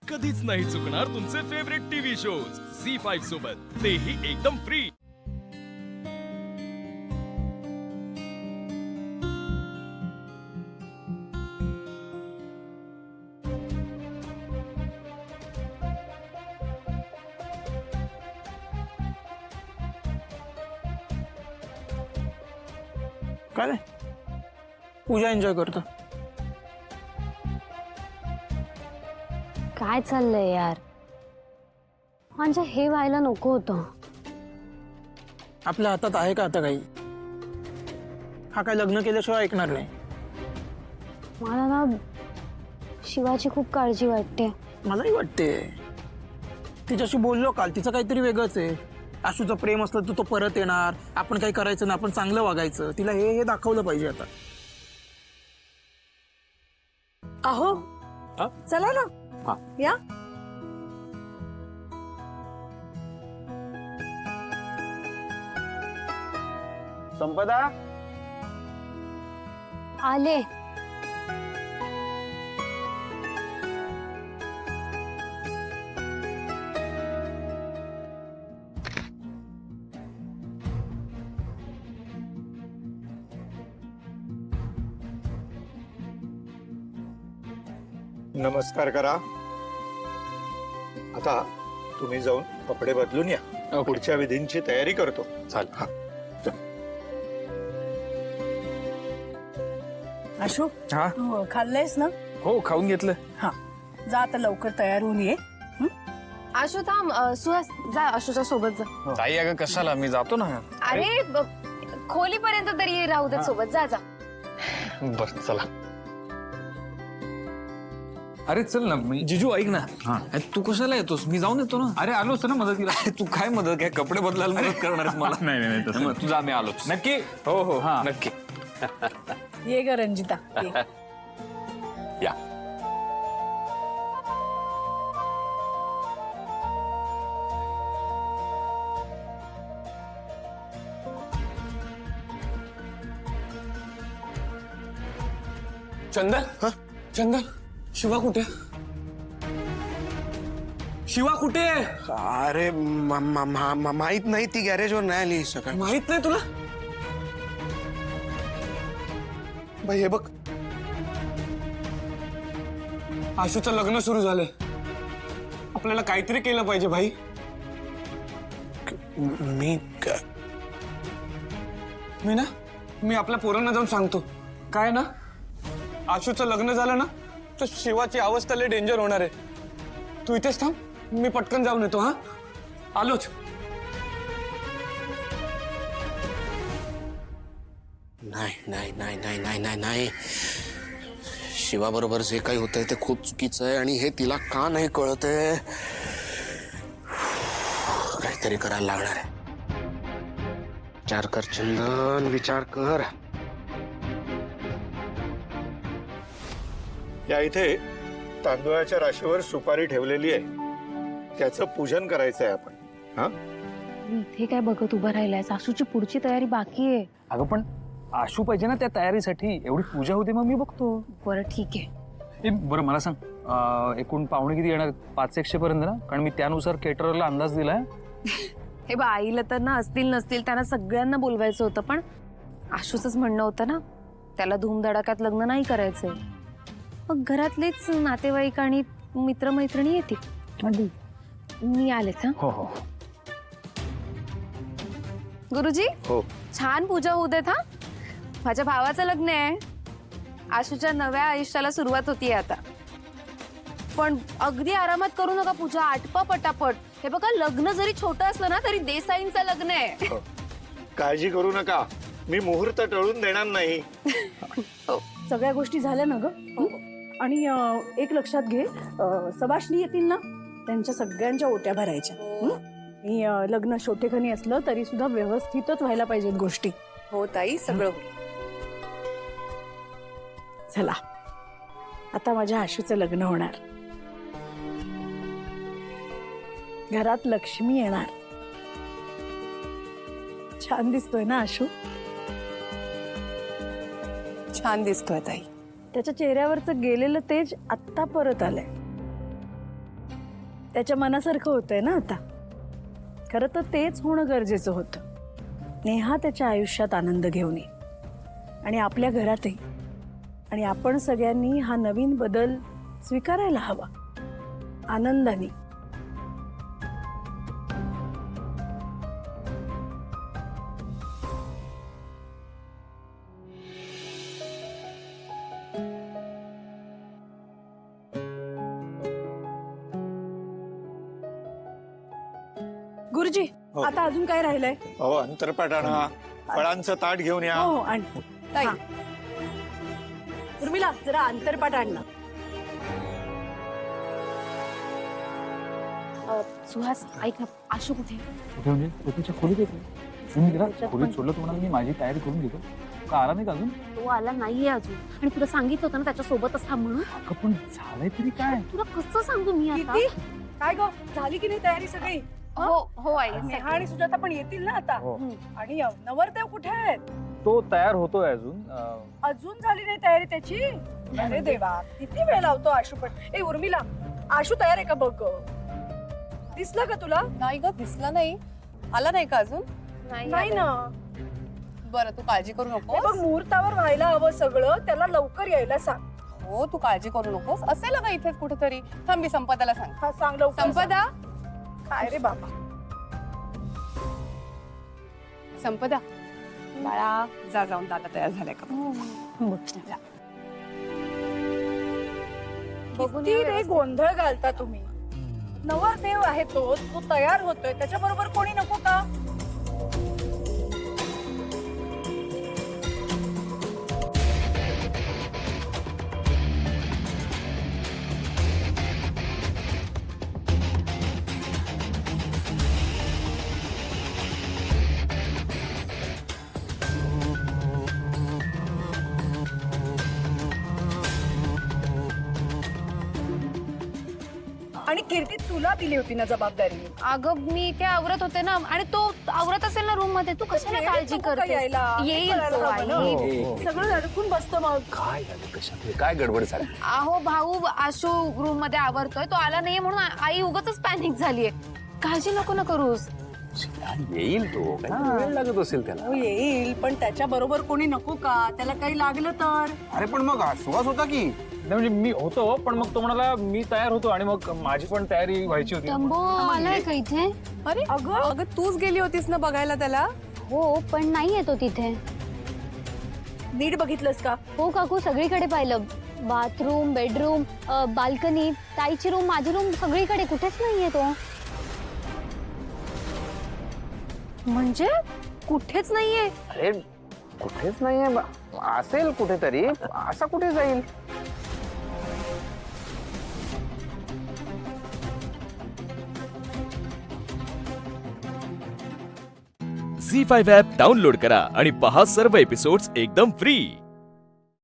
कधीच नाही चुकणार तुमचे फेवरेट टीव्ही शोज झी5 सोबत, तेही एकदम फ्री। काय नाही, पूजा एन्जॉय करतो। काय चाललंय यार, म्हणजे हे व्हायला नको होतं। आपल्या हातात आहे का आता काही? हा काय लग्न केल्याशिवाय ऐकणार नाही। मला ना शिवाची खूप काळजी वाटते। मलाही वाटते। तिच्याशी बोललो काल, तिचं काहीतरी वेगळंच आहे। आशूचं प्रेम असलं तर तो परत येणार, आपण काही करायचं ना, आपण चांगलं वागायचं, तिला हे दाखवलं पाहिजे आता। अहो चला ना, या। संपदा आले। नमस्कार करा। आता तुम्ही जाऊन कपडे बदलून या, पुढच्या विधींची तयारी करतो। चाल। आशू, हा खाल्लंयस ना? हो, खाऊन घेतलं। हा, जा आता लवकर तयार होऊन ये। आशू थांब, सुहास जा आशूच्या सोबत जा। ताई अगं कशाला, मी जातो ना। अरे खोलीपर्यंत तरी राहू दे सोबत, जा जा। बरं चला। अरे चल ना, जिजू ऐक ना। तू कशाला येतोस? मी जाऊन येतो ना। अरे आलोच ना मदतीला। तू काय मदत, काय कपडे बदलायला मदत करणार आहेस मला? नाही नाही तसं मग तुझा आम्ही आलोच। नक्की? हो हो हा. नक्की। ये ग रंजिता, ये। या। चंदन, चंदन, शिवा कुठे? शिवा कुठे? अरे माहित नाही, ती गॅरेजवर नाही आली सकाळी। माहित नाही तुला? भाई हे बघ, आशूचं लग्न सुरू झालंय, आपल्याला काहीतरी केलं पाहिजे भाई। मी आपल्या पोरांना जाऊन सांगतो। काय ना, आशूचं लग्न झालं ना तर शिवाची अवस्था लय डेंजर होणार आहे। तू इथेच थांब, मी पटकन जाऊन येतो। हा, आलोच। नाही नाही नाही नाही नाही नाही नाही, शिवा बरोबर जे काही होतंय ते खूप चुकीचं आहे आणि हे तिला का नाही कळतंय? काहीतरी करायला लागणार आहे। विचार कर चंदन, विचार कर। या इथे तांदुळाच्या राशीवर सुपारी ठेवलेली आहे, त्याचं पूजन करायचं आहे आपण। हा, इथे काय बघत उभं राहिलाय? सासूची पुढची तयारी बाकी आहे। अगं पण आशू पाहिजे ना त्या तयारीसाठी, एवढी पूजा होते मग मी बघतो। बरं ठीक आहे। बरं मला सांग, एकूण पाहुणे किती येणार? 500-100 पर्यंत ना? कारण मी त्यानुसार केटररला अंदाज दिलाय। हे बा, आईला तर ना असतील नसतील त्यांना सगळ्यांना बोलवायचं होतं, पण आशूचंच म्हणणं होतं ना, त्याला धूमधडाक्यात लग्न नाही करायचंय। मग घरातलेच नातेवाईक आणि मित्रमैत्रिणी येतील। मी आलेच। हा, हो हो। गुरुजी हो, छान पूजा होऊ देत। हा, माझ्या भावाचं लग्न आहे, आशूच्या नव्या आयुष्याला सुरुवात होतीये आता। पण अगदी आरामात करू नका पूजा, आटपा पटापट। हे बघा, लग्न जरी छोटं असलं ना तरी देसाईंचं लग्न आहे। काळजी करू नका, मी मुहूर्त टळून देणार नाही। सगळ्या गोष्टी झाल्या ना ग? आणि एक लक्षात घे, सबाशणी येतील ना, त्यांच्या सगळ्यांच्या ओट्या भरायच्या। आणि लग्न छोटेखानी असलं तरी सुद्धा व्यवस्थितच व्हायला पाहिजेत गोष्टी। हो ताई, सगळं। चला, आता माझ्या आशूचं लग्न होणार, घरात लक्ष्मी येणार। छान दिसतोय ना आशू? छान दिसतोय ताई। त्याच्या चेहऱ्यावरचं गेलेलं तेज आत्ता परत आलंय। त्याच्या मनासारखं होतंय ना आता. खरं तर तेच होणं गरजेचं होतं. नेहा त्याच्या आयुष्यात आनंद घेऊन ये आणि आपल्या घरातही. आणि आपण सगळ्यांनी हा नवीन बदल स्वीकारायला हवा आनंदाने. गुरुजी, हो. आता अजून काय राहिलंय? हो, अंतरपाट आणा, फळांचं ताट घेऊन या. हो आण. हा. उर्मिला, जरा अंतरपाट आण ना. सुहास ऐक ना, आशू कुठे? कुठे म्हणजे तो तिच्या खोलीत येतो. तुम्ही गेला खोलीत सोडलं तुम्हाला, मी माझी तयारी करून घेतो. का आला नाही का अजून? तो आला नाहीये अजून. आणि तुला सांगितलं होतं ना त्याच्या सोबतच थांब म्हणून. अगं पण झालंय तरी काय? तुला कसं सांगू मी आता? किती? काय ग, झाली की नाही तयारी सगळी? हो हो आई. नेहा आणि सुजाता पण येतील ना आता. हो. आणि नवरदेव कुठे आहेत? तो तयार होतोय अजून. अजून झाली नाही तयारी त्याची? अरे देवा, किती वेळ लावतो आशू पण. ए उर्मिला, आशू तयार आहे का बघ. दिसलं का तुला? नाही ग, दिसला नाही. आला नाही का अजून? नाही ना. बरं, तू काळजी करू हे नकोस. बघ, मुहूर्तावर व्हायला हवं सगळं. त्याला लवकर यायला सांग. हो, तू काळजी करू नकोस. असेल का इथेच कुठेतरी. थांब, मी संपदाला सांग. हा, सांग लवकर. संपदा, काय रे बाबा. संपदा, बाळा जा, जाऊन दादा तयार झालाय का? किती रे गोंधळ घालता तुम्ही. नवरदेव आहे तो तयार होतोय. त्याच्या बरोबर कोणी नको का? आणि कीर्ती, तुला दिली होती ना जबाबदारी. अगं मी ते आवरत होते ना, आणि तो आवरत असेल ना रूम मध्ये. तू कशाला काळजी करते? यायला येईल तो आई. सगळं अडकून बसतं मग. काय झालं कशात काय गडबड झाली? अहो भाऊ, आशू रूम मध्ये आवरतोय, तो आला नाही म्हणून आई उगाच पॅनिक झालीये. काळजी नको ना करूस. येईल तो, वेळ लागत असेल त्याला. हो, येईल, पण त्याच्या बरोबर कोणी नको का? त्याला काही लागलं तर? अरे पण मग सुहास होता की म्हणजे मी होतो, पण मग तो म्हणाला मी तयार होतो आणि मग माझी पण तयारी व्हायची होती. टंबो आलाय का इथे? अरे अगं तूच गेली होतीस ना बघायला त्याला. हो, पण नाही येतो तिथे. नीट बघितलंस का? हो काकू, सगळीकडे पाहिलं. बाथरूम, बेडरूम, बाल्कनी, ताईची रूम, माझी रूम, सगळीकडे. कुठेच नाहीये तो. म्हणजे कुठेच नाहीये? अरे कुठेच नाहीये. असेल कुठेतरी. असा कुठे जाईल? झी5 ॲप डाउनलोड करा आणि पहा सर्व एपिसोड्स एकदम फ्री.